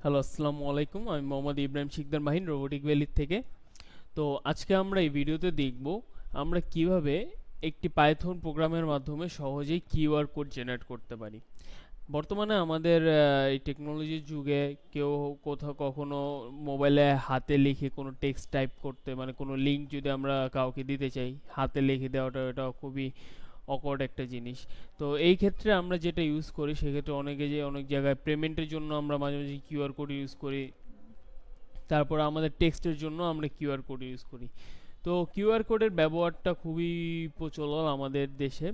Hello, আসসালামু আলাইকুম। আমি মোহাম্মদ ইব্রাহিম শিকদার মাহিন, রোবোটিক ভ্যালি থেকে। তো আজকে আমরা এই ভিডিওতে দেখব আমরা কিভাবে একটি পাইথন প্রোগ্রামের মাধ্যমে সহজেই কিউআর কোড জেনারেট করতে পারি। বর্তমানে আমাদের এই টেকনোলজির যুগে কেউ কোথাও কখনো মোবাইলে হাতে লিখে কোনো টেক্সট টাইপ করতে, মানে কোনো লিঙ্ক যদি আমরা কাউকে দিতে চাই, হাতে লিখে দেওয়াটা এটা খুবই অকওয়ার্ড একটা জিনিস। তো এই ক্ষেত্রে আমরা যেটা ইউজ করি, সেক্ষেত্রে অনেক জায়গায় পেমেন্টের জন্য আমরা মাঝে মাঝে কিউআর কোড ইউজ করি। তারপর আমাদের টেক্সটের জন্য আমরা কিউআর কোড ইউজ করি। তো কিউআর কোডের ব্যবহারটা খুবই প্রচলন আমাদের দেশে।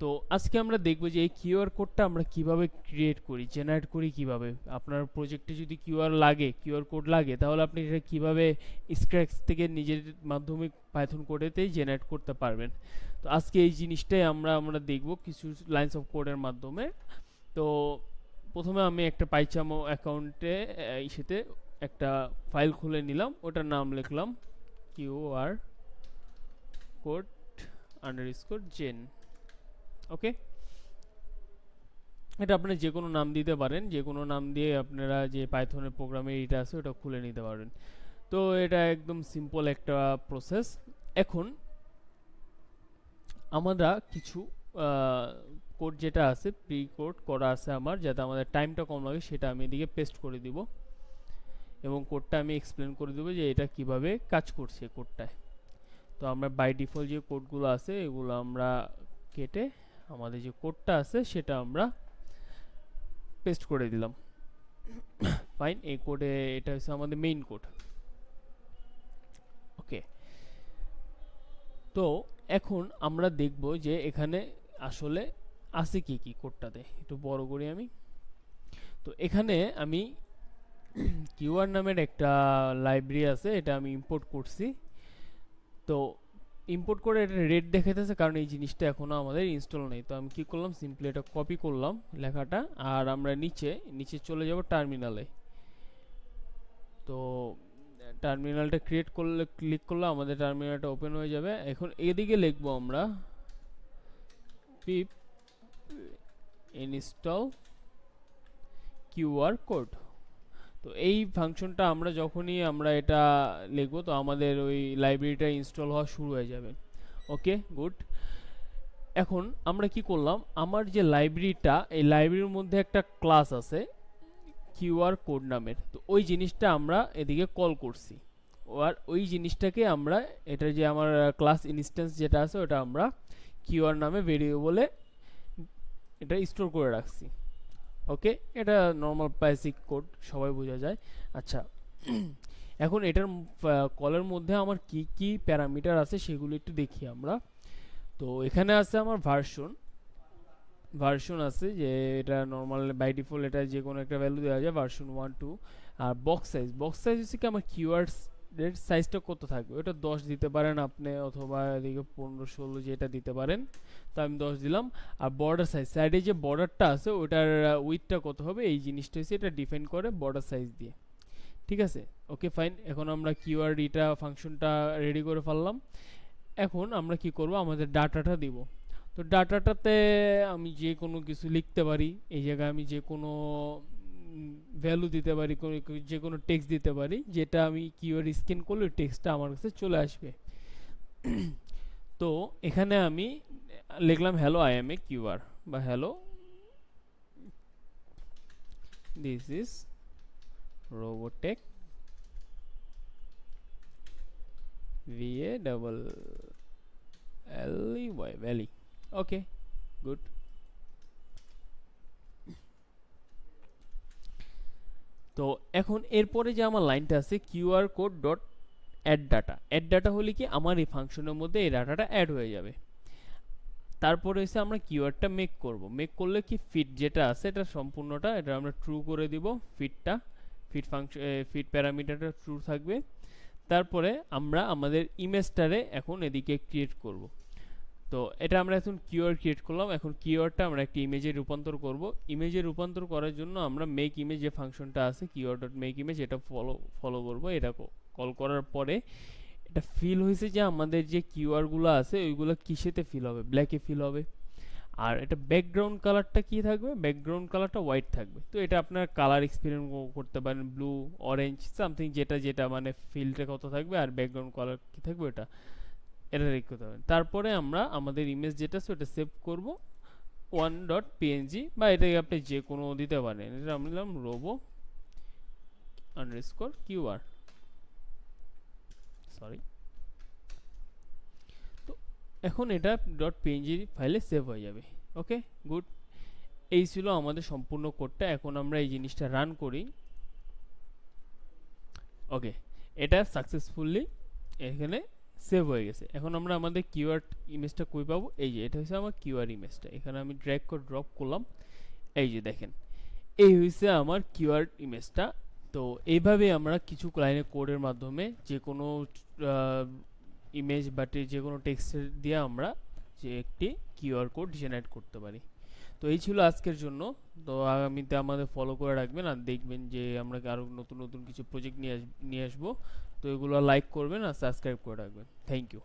তো আজকে আমরা দেখব যে এই কিউআর কোডটা আমরা কিভাবে ক্রিয়েট করি, জেনারেট করি কিভাবে। আপনার প্রজেক্টে যদি কিউআর কোড লাগে, তাহলে আপনি এটা কিভাবে স্ক্র্যাচ থেকে নিজের মাধ্যমে পাইথন কোডেতেই জেনারেট করতে পারবেন। তো আজকে এই জিনিসটাই আমরা দেখব কিছু লাইনস অফ কোডের মাধ্যমে। তো প্রথমে আমি একটা পাইচামো অ্যাকাউন্টে ইসেতে একটা ফাইল খুলে নিলাম, ওটার নাম লিখলাম কিউআর কোড আন্ডারস্কোর জেন। ওকে, এটা আপনি যে কোনো নাম দিতে পারেন, যে কোনো নাম দিয়ে আপনারা যে পাইথনের প্রোগ্রামে এটা আছে ওটা খুলে নিতে পারবেন। তো এটা একদম সিম্পল একটা প্রসেস। এখন আমরা কিছু কোড যেটা আছে, প্রি কোড করা আছে আমার, যাতে আমাদের টাইমটা কম লাগে, সেটা আমি এদিকে পেস্ট করে দিব এবং কোডটা আমি এক্সপ্লেন করে দেবো যে এটা কিভাবে কাজ করছে কোডটায়। তো আমরা বাই ডিফল্ট যে কোডগুলো আছে এগুলো আমরা কেটে আমাদের যে কোডটা আছে সেটা আমরা পেস্ট করে দিলাম। ফাইন, এই কোডে এটা হচ্ছে আমাদের মেইন কোড। ওকে, তো এখন আমরা দেখব যে এখানে আসলে আছে কি কি কোডটাতে। একটু বড় করি আমি। তো এখানে আমি কিউআর নামের একটা লাইব্রেরি আছে, এটা আমি ইম্পোর্ট করছি। তো ইম্পোর্ট করে এটা রেড দেখাইতেছে, কারণ এই জিনিসটা এখনও আমাদের ইনস্টল নেই। তো আমি কি করলাম, সিম্পলি এটা কপি করলাম লেখাটা, আর আমরা নিচে নিচে চলে যাব টার্মিনালে। তো টার্মিনালটা ক্রিয়েট করলে ক্লিক করলে আমাদের টার্মিনালটা ওপেন হয়ে যাবে। এখন এদিকে লিখবো আমরা পিপ ইনস্টল কিউআর কোড। তো এই ফাংশনটা আমরা যখনই আমরা এটা লিখবো, তো আমাদের ওই লাইব্রেরিটা ইনস্টল হওয়া শুরু হয়ে যাবে। ওকে, গুড। এখন আমরা কি করলাম, আমার যে লাইব্রেরিটা, এই লাইব্রেরির মধ্যে একটা ক্লাস আছে কিউআর কোড নামের। তো ওই জিনিসটা আমরা এদিকে কল করছি, আর ওই জিনিসটাকে আমরা, এটা যে আমার ক্লাস ইনস্ট্যান্স যেটা আছে ওটা আমরা কিউআর নামে ভেরিয়েবলে এটা স্টোর করে রাখছি। ওকে, এটা নর্মাল বেসিক কোড, সবাই বোঝা যায়। আচ্ছা, এখন এটার কলের মধ্যে আমার কি কি প্যারামিটার আছে সেগুলো একটু দেখি আমরা। তো এখানে আছে আমার ভার্সন আছে, যে এটা নর্মাল বাই ডিফল্ট এটা যে কোনো একটা ভ্যালু দেওয়া যায়, ভার্সন 1 2। আর বক্স সাইজ হচ্ছে কি আমার কিওয়ার্ডস এর সাইজটা কত থাকবে, ওটা 10 দিতে পারেন আপনি, অথবা এদিকে 15 16 যেটা দিতে পারেন। তো আমি 10 দিলাম। আর বর্ডার সাইজ, সাইডে যে বর্ডারটা আছে ওটার উইথটা কত হবে, এই জিনিসটা হচ্ছে এটা ডিফাইন করে বর্ডার সাইজ দিয়ে। ঠিক আছে, ওকে ফাইন। এখন আমরা কিওয়ার্ড এটা ফাংশনটা রেডি করে ফেললাম। এখন আমরা কি করব, আমাদের ডাটাটা দিব। তো ডাটাটাতে আমি যে কোনো কিছু লিখতে পারি, এই জায়গায় আমি যে কোনো ভ্যালু দিতে পারি, যে কোনো টেক্সট দিতে পারি, যেটা আমি কিওয়ার্ড স্ক্যান করলে টেক্সটটা আমার কাছে চলে আসবে। তো এখানে আমি লিখলাম hello I am a QR, বা hello this is Robotech VALLEY valley. Okay, good. তো এখন এরপরে যে আমার লাইনটা আছে QR code dot add data হলে কি আমার এই ফাংশনের মধ্যে এই ডাটাটা অ্যাড হয়ে যাবে। তারপরে হচ্ছে আমরা কিওয়ার্ডটা মেক করলে কি ফিট যেটা আছে এটা সম্পূর্ণটা এটা আমরা ট্রু করে দিব। ফিট প্যারামিটারটা ট্রু থাকবে। তারপরে আমরা আমাদের ইমেজটারে এখন এদিকে ক্রিয়েট করব। তো এটা আমরা এখন কিওয়ার্ড ক্রিয়েট করলাম। এখন কিওয়ার্ডটা আমরা একটা ইমেজে রূপান্তর করব। ইমেজে রূপান্তর করার জন্য আমরা মেক ইমেজ যে ফাংশনটা আছে, কিওয়ার্ড ডট মেক ইমেজ, এটা ফলো করব। এটা কল করার পরে এটা ফিল হয়েছে যে আমাদের যে কিওয়ার্ডগুলো আছে ওইগুলো কিসেতে ফিল হবে, ব্ল্যাকে ফিল হবে। আর এটা ব্যাকগ্রাউন্ড কালারটা কি থাকবে, ব্যাকগ্রাউন্ড কালারটা হোয়াইট থাকবে। তো এটা আপনার কালার এক্সপেরিমেন্ট করতে পারেন, ব্লু, অরেঞ্জ, সামথিং যেটা যেটা মানে ফিল্ডটা কত থাকবে আর ব্যাকগ্রাউন্ড কালার কি থাকবে এটা এটা রেখে করতে পারেন। তারপরে আমরা আমাদের ইমেজ যেটা আছে ওটা সেভ করব 1.png, বা এটাকে আপনি যে কোনো দিতে পারেন। এটা আমি দিলাম robo আন্ডারস্কোর কিউআর, সরি। তো এখন এটা .png ফাইলে সেভ হয়ে যাবে। ওকে, গুড। এই ছিল আমাদের সম্পূর্ণ কোডটা। এখন আমরা এই জিনিসটা রান করি। ওকে, এটা সাকসেসফুলি এখানে সেভ হয়ে গেছে। এখন আমরা আমাদের কিওয়ার্ড ইমেজটা কই পাবো, এই যে এটা হচ্ছে আমার কিওয়ার্ড ইমেজটা। এখানে আমি ড্র্যাগ করে ড্রপ করলাম, এই যে দেখেন এই হচ্ছে আমার কিওয়ার্ড ইমেজটা। তো এইভাবে আমরা কিছু লাইনের কোডের মাধ্যমে যে কোনো ইমেজ বা যে কোনো টেক্সট দিয়ে আমরা যে একটি কিউআর কোড জেনারেট করতে পারি। তো এই ছিল আজকের জন্য। তো আগামীতে আমাদের ফলো করে রাখবেন আর দেখবেন যে আমরা আরও নতুন নতুন কিছু প্রজেক্ট নিয়ে আসবো। তো এগুলো লাইক করবেন আর সাবস্ক্রাইব করে রাখবেন। Thank you.